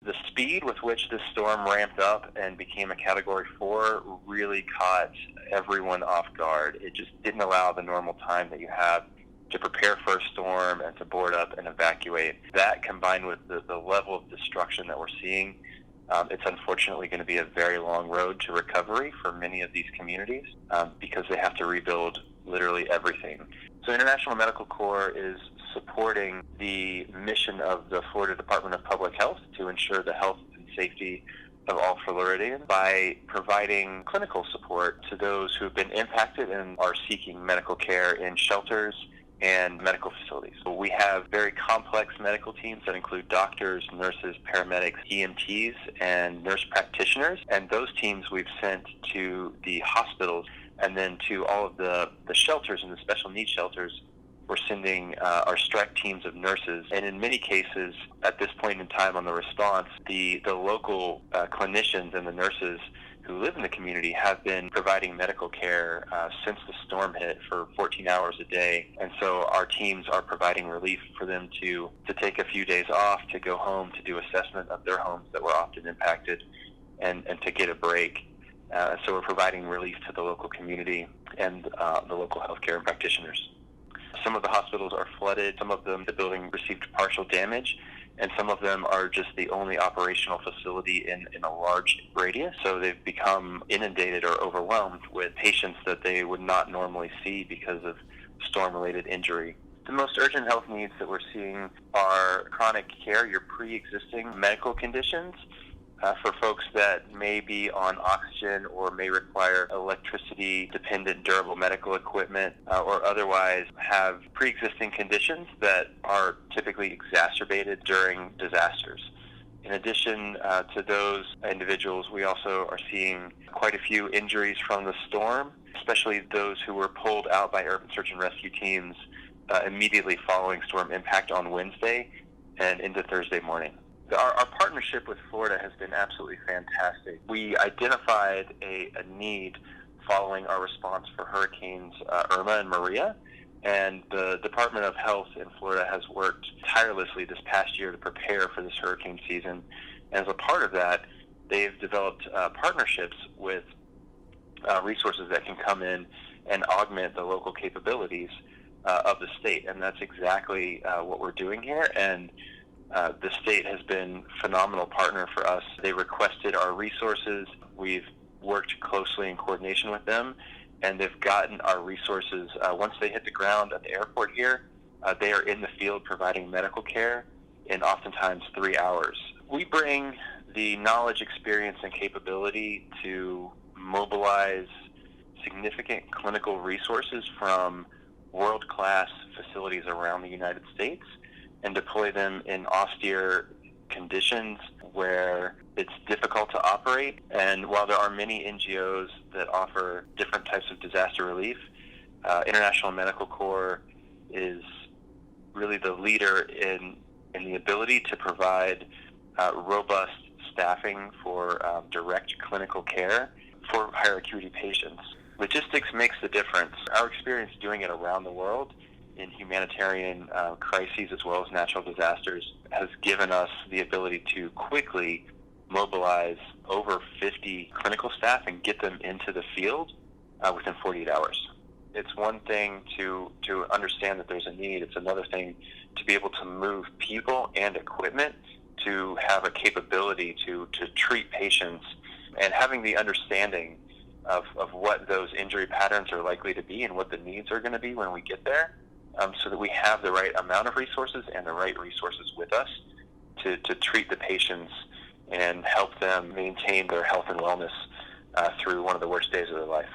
The speed with which this storm ramped up and became a Category 4 really caught everyone off guard. It just didn't allow the normal time that you have to prepare for a storm and to board up and evacuate. That, combined with the level of destruction that we're seeing, it's unfortunately going to be a very long road to recovery for many of these communities because they have to rebuild literally everything. So International Medical Corps is supporting the mission of the Florida Department of Public Health to ensure the health and safety of all Floridians by providing clinical support to those who've been impacted and are seeking medical care in shelters and medical facilities. So we have very complex medical teams that include doctors, nurses, paramedics, EMTs, and nurse practitioners. And those teams we've sent to the hospitals, and then to all of the shelters and the special needs shelters, we're sending our strike teams of nurses. And in many cases, at this point in time on the response, the local clinicians and the nurses who live in the community have been providing medical care since the storm hit for 14 hours a day. And so our teams are providing relief for them to take a few days off, to go home, to do assessment of their homes that were often impacted, and to get a break. So we're providing relief to the local community and the local healthcare practitioners. Some of the hospitals are flooded. Some of them, the building received partial damage, and some of them are just the only operational facility in a large radius. So they've become inundated or overwhelmed with patients that they would not normally see because of storm-related injury. The most urgent health needs that we're seeing are chronic care, your pre-existing medical conditions, for folks that may be on oxygen or may require electricity-dependent durable medical equipment or otherwise have pre-existing conditions that are typically exacerbated during disasters. In addition to those individuals, we also are seeing quite a few injuries from the storm, especially those who were pulled out by urban search and rescue teams immediately following storm impact on Wednesday and into Thursday morning. Our partnership with Florida has been absolutely fantastic. We identified a need following our response for hurricanes Irma and Maria, and the Department of Health in Florida has worked tirelessly this past year to prepare for this hurricane season. As a part of that, they've developed partnerships with resources that can come in and augment the local capabilities of the state, and that's exactly what we're doing here. And the state has been a phenomenal partner for us. They requested our resources. We've worked closely in coordination with them, and they've gotten our resources. Once they hit the ground at the airport here, they are in the field providing medical care in oftentimes 3 hours. We bring the knowledge, experience, and capability to mobilize significant clinical resources from world-class facilities around the United States and deploy them in austere conditions where it's difficult to operate. And while there are many NGOs that offer different types of disaster relief, International Medical Corps is really the leader in the ability to provide robust staffing for direct clinical care for higher acuity patients. Logistics makes the difference. Our experience doing it around the world in humanitarian crises as well as natural disasters has given us the ability to quickly mobilize over 50 clinical staff and get them into the field within 48 hours. It's one thing to understand that there's a need. It's another thing to be able to move people and equipment to have a capability to treat patients, and having the understanding of what those injury patterns are likely to be and what the needs are going to be when we get there, so that we have the right amount of resources and the right resources with us to treat the patients and help them maintain their health and wellness through one of the worst days of their life.